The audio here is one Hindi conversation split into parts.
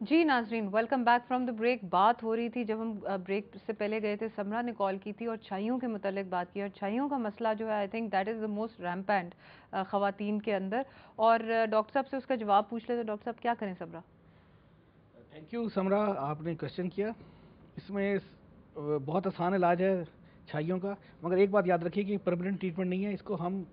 जी नाजरीन, welcome back from the break. बात हो रही थी जब हम ब्रेक से पहले गए थे, समरा ने कॉल की थी और छाइयों के मुतालिक बात की। और छाइयों का मसला जो है, I think that is the most rampant ख़वातीन के अंदर। और डॉक्टर साहब से उसका जवाब पूछ ले तो डॉक्टर साहब क्या करें समरा? थैंक यू समरा, आपने क्वेश्चन किया। इसमें बहुत आसान इलाज है छाइयों का, मगर एक बात याद रखिए कि परमानेंट ट्रीटमेंट नहीं है। इसको हम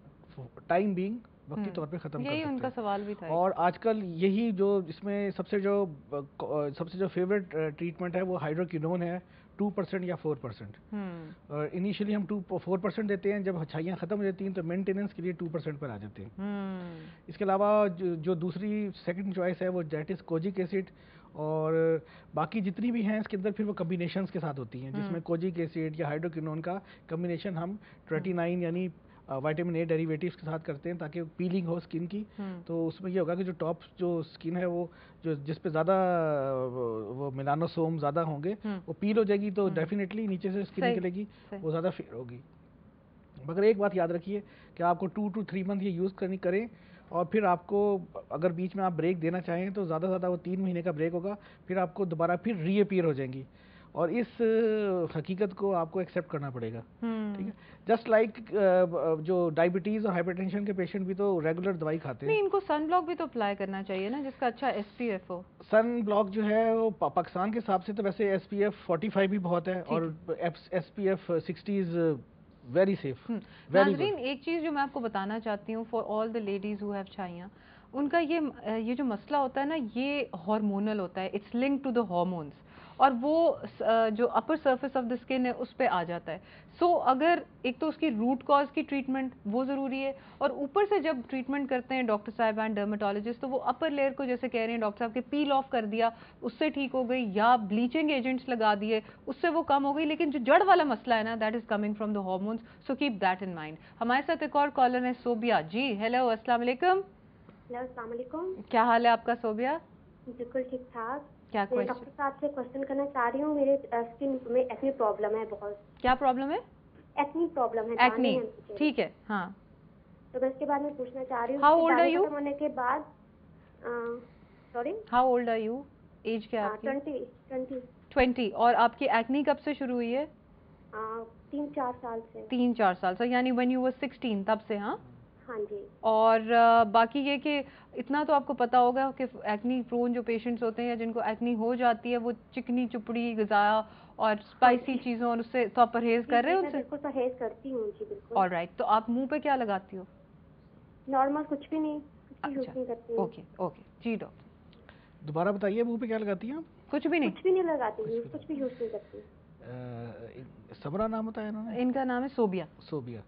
टाइम बीइंग वक्ती तौर पे ख़त्म कर यही सकते उनका हैं। सवाल भी था। और आजकल यही जो इसमें सबसे जो फेवरेट ट्रीटमेंट है वो हाइड्रोक्विनोन है, 2% या 4%। और इनिशियली हम 4% देते हैं, जब छाइयाँ ख़त्म हो जाती हैं तो मेंटेनेंस के लिए 2% पर आ जाते हैं। इसके अलावा जो दूसरी सेकंड चॉइस है वो दैट इज़ कोजिक एसिड। और बाकी जितनी भी हैं इसके अंदर फिर वो कम्बिनेशंस के साथ होती हैं, जिसमें कोजिक एसिड या हाइड्रोक्विनोन का कम्बिनेशन हम 29 यानी विटामिन ए डेरिवेटिव्स के साथ करते हैं, ताकि पीलिंग हो स्किन की। तो उसमें ये होगा कि जो टॉप जो स्किन है वो जो जिस पे ज़्यादा वो मेलानोसोम ज़्यादा होंगे वो पील हो जाएगी, तो डेफिनेटली नीचे से स्किन निकलेगी, वो ज़्यादा फेयर होगी। मगर एक बात याद रखिए कि आपको 2 to 3 मंथ ये यूज़ करें, और फिर आपको अगर बीच में आप ब्रेक देना चाहें तो ज़्यादा से ज़्यादा वो 3 महीने का ब्रेक होगा, फिर आपको दोबारा फिर रीअपीयर हो जाएंगी। और इस हकीकत को आपको एक्सेप्ट करना पड़ेगा, ठीक है। जस्ट लाइक जो डायबिटीज़ और हाइपरटेंशन के पेशेंट भी तो रेगुलर दवाई खाते हैं। नहीं, इनको सन ब्लॉक भी तो अप्लाई करना चाहिए ना, जिसका अच्छा SPF हो। सन ब्लॉक जो है वो पाकिस्तान के हिसाब से तो वैसे SPF 45 भी बहुत है, और SPF 60 is very safe, very good. नाजरीन, एक चीज़ जो मैं आपको बताना चाहती हूँ for all the ladies who have छाइयाँ, उनका ये जो मसला होता है ना, ये हार्मोनल होता है। It's link to the hormones, और वो जो upper surface of the skin है उस पे आ जाता है। सो अगर एक तो उसकी रूट कॉज की ट्रीटमेंट वो ज़रूरी है, और ऊपर से जब ट्रीटमेंट करते हैं डॉक्टर साहब एंड डर्मेटोलॉजिस्ट, तो वो अपर लेयर को जैसे कह रहे हैं डॉक्टर साहब के पील ऑफ कर दिया, उससे ठीक हो गई, या ब्लीचिंग एजेंट्स लगा दिए उससे वो कम हो गई। लेकिन जो जड़ वाला मसला है ना, that is coming from the hormones, so keep that in mind. हमारे साथ एक और कॉलर है सोबिया जी। हेलो, अस्सलाम वालेकुम। अस्सलाम वालेकुम। क्या हाल है आपका सोबिया? बिल्कुल ठीक ठाक। क्या मैं डॉक्टर साहब से क्वेश्चन करना चाह रही हूँ। मेरे स्किन में एक्नी प्रॉब्लम है बहुत। क्या प्रॉब्लम है? एक्नी प्रॉब्लम है, एक्नी, दाने हैं। ठीक है, हाँ। तो मैं इसके बारे में पूछना चाह रही हूँ। हाउ ओल्ड आर दाने यू? खत्म होने के बाद sorry, how old are you? Age क्या है आपकी? 20। और आपकी एक्नी कब से शुरू हुई है? 3-4 साल से। 3-4 साल से, यानी व्हेन यू वर 16 तब से? हाँ हाँ जी। और बाकी ये कि इतना तो आपको पता होगा कि एक्नी प्रोन जो पेशेंट्स होते हैं या जिनको एक्नी हो जाती है, वो चिकनी चुपड़ी ग़िज़ा और स्पाइसी चीज़ों और उससे तो आप परहेज़ कर रहे हो उनसे? बिल्कुल परहेज़ करती हूँ जी, बिल्कुल। ऑलराइट, तो आप मुंह पे क्या लगाती हो? नॉर्मल, कुछ भी नहीं, कुछ भी यूज़ नहीं करती हूँ। ओके ओके जी डॉक्टर। दोबारा बताइए, मुंह पे क्या लगाती हैं आप? कुछ भी नहीं? कुछ भी नहीं लगाती हूँ, कुछ भी यूज़ नहीं करती। समरा नाम बताया इन्होंने? इनका नाम है सोबिया। सोबिया।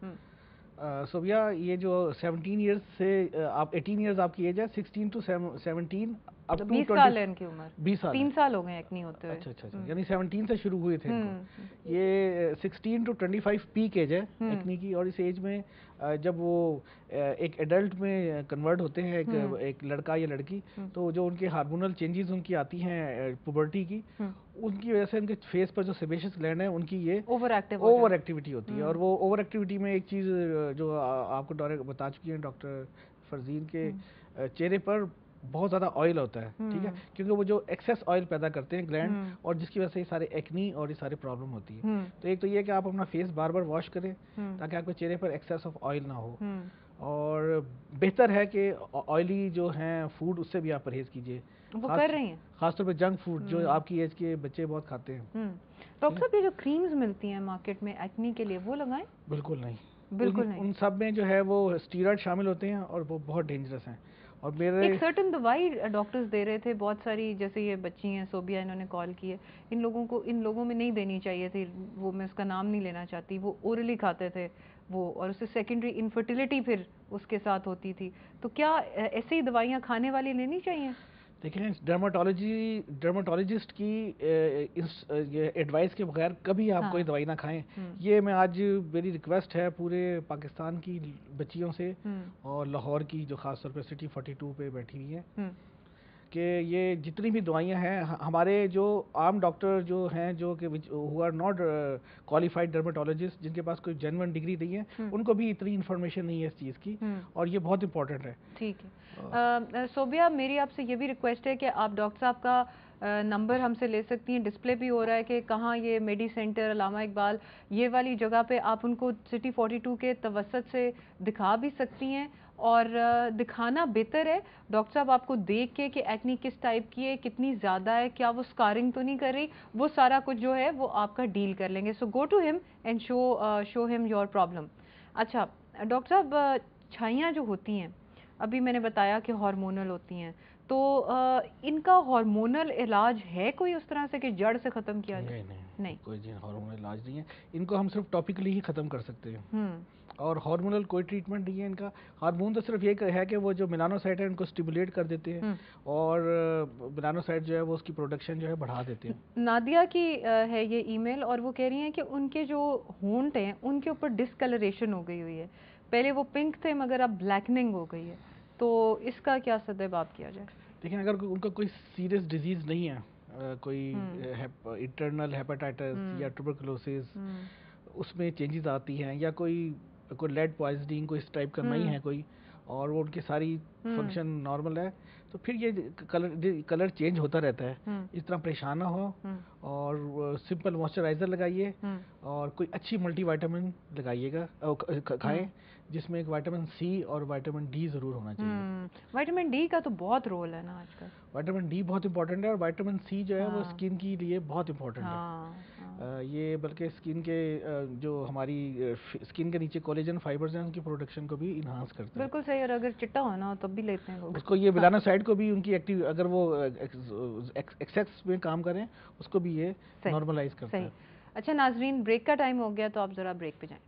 सोबिया, ये जो 17 ईयर्स से आप 18 ईयर्स आपकी एज है, 16 to 17 अब 20 साल है इनकी उम्र। 20 साल, 3 साल हो गए एक्नी होते हुए। अच्छा, यानी 17 से शुरू हुए थे इनको। ये 16 to 25 पीक एज है एक्नी की। और इस एज में जब वो एक एडल्ट में कन्वर्ट होते हैं, एक लड़का या लड़की, तो जो उनके हार्मोनल चेंजेस उनकी आती हैं पुबर्टी की, उनकी वजह से उनके फेस पर जो सेबेशियस ग्लैंड है उनकी ये ओवर एक्टिविटी होती है। और वो ओवर एक्टिविटी में एक चीज़ जो आपको बता चुकी है डॉक्टर फरजीन के चेहरे पर बहुत ज़्यादा ऑयल होता है, ठीक है, क्योंकि वो जो एक्सेस ऑयल पैदा करते हैं ग्लैंड, और जिसकी वजह से ये सारे एक्नी और ये सारे प्रॉब्लम होती है। तो एक तो ये कि आप अपना फेस बार बार वॉश करें ताकि आपके चेहरे पर एक्सेस ऑफ ऑयल ना हो। और बेहतर है कि ऑयली जो हैं फूड उससे भी आप परहेज़ कीजिए। वो कर रही हैं, खासतौर पे जंक फूड जो आपकी एज के बच्चे बहुत खाते हैं। डॉक्टर साहब, ये जो क्रीम्स मिलती हैं मार्केट में एक्नी के लिए, वो लगाएं? बिल्कुल नहीं, बिल्कुल नहीं। उन सब में जो है वो स्टीरॉयड शामिल होते हैं और वो बहुत डेंजरस हैं। और मेरे एक सर्टन दवाई डॉक्टर्स दे रहे थे बहुत सारी, जैसे ये बच्ची हैं सोबिया, इन्होंने कॉल की है, इन लोगों में नहीं देनी चाहिए थी वो, मैं उसका नाम नहीं लेना चाहती, वो ओरली खाते थे वो, और उससे सेकेंडरी इनफर्टिलिटी फिर उसके साथ होती थी। तो क्या ऐसे ही दवाइयाँ खाने वाली लेनी चाहिए? देखें, डर्माटोलॉजिस्ट की एडवाइस के बगैर कभी आप कोई दवाई ना खाएं। ये मैं आज मेरी रिक्वेस्ट है पूरे पाकिस्तान की बच्चियों से, और लाहौर की जो खासतौर पे सिटी 42 पे बैठी हुई हैं, कि ये जितनी भी दवाइयां हैं, हमारे जो आम डॉक्टर जो हैं, जो कि who are not qualified dermatologist, जिनके पास कोई जेन्युइन डिग्री नहीं है, उनको भी इतनी इन्फॉर्मेशन नहीं है इस चीज़ की, और ये बहुत इंपॉर्टेंट है। ठीक है। सोबिया, मेरी आपसे ये भी रिक्वेस्ट है कि आप डॉक्टर साहब का नंबर हमसे ले सकती हैं, डिस्प्ले भी हो रहा है कि कहाँ ये मेडी सेंटर, अलामा इकबाल, ये वाली जगह पे आप उनको सिटी 42 के तवसत से दिखा भी सकती हैं। और दिखाना बेहतर है, डॉक्टर साहब आपको देख के कि एक्नी किस टाइप की है, कितनी ज़्यादा है, क्या वो स्कारिंग तो नहीं कर रही, वो सारा कुछ जो है वो आपका डील कर लेंगे। So go to him and show him your problem. अच्छा डॉक्टर साहब, छाइयाँ जो होती हैं, अभी मैंने बताया कि हार्मोनल होती हैं, तो इनका हार्मोनल इलाज है कोई उस तरह से कि जड़ से ख़त्म किया जाए? नहीं, कोई हार्मोनल इलाज नहीं है। इनको हम सिर्फ टॉपिकली ही ख़त्म कर सकते हैं और हार्मोनल कोई ट्रीटमेंट नहीं है इनका। हार्मोन तो सिर्फ ये है कि वो जो मेलानोसाइट है उनको स्टिमुलेट कर देते हैं और मेलानोसाइट जो है वो उसकी प्रोडक्शन जो है बढ़ा देते हैं। नादिया की है ये ईमेल, और वो कह रही हैं कि उनके जो होंठ हैं उनके ऊपर डिस्कलरेशन हो गई हुई है, पहले वो पिंक थे मगर अब ब्लैकनिंग हो गई है, तो इसका क्या सद्देबाब किया जाए? लेकिन अगर उनका कोई सीरियस डिजीज़ नहीं है, कोई इंटरनल हेपेटाइटिस या ट्यूबरकुलोसिस, उसमें चेंजेस आती हैं, या कोई लेड पॉइजनिंग कोई इस टाइप का नहीं है कोई, और वो उनकी सारी फंक्शन नॉर्मल है, तो फिर ये कलर चेंज होता रहता है। इस तरह परेशान ना हो और सिंपल मॉइस्चराइज़र लगाइए और कोई अच्छी मल्टीविटामिन लगाइएगा, खाएं, जिसमें एक विटामिन सी और विटामिन डी ज़रूर होना चाहिए। विटामिन डी का तो बहुत रोल है ना आजकल। विटामिन डी बहुत इंपॉर्टेंट है और विटामिन सी जो है वो स्किन के लिए बहुत इंपॉर्टेंट है। ये बल्कि स्किन के जो हमारी स्किन के नीचे कोलेजन फाइबर्स हैं उनकी प्रोडक्शन को भी इन्हांस करता है। बिल्कुल सही। और अगर चिट्टा होना हो तब भी लेते हैं लोग उसको। ये मेलानोसाइट को भी उनकी एक्टिव, अगर वो एक्सेस में काम करें उसको भी ये नॉर्मलाइज करता है। अच्छा नाजरीन, ब्रेक का टाइम हो गया तो आप ज़रा ब्रेक पे जाएं।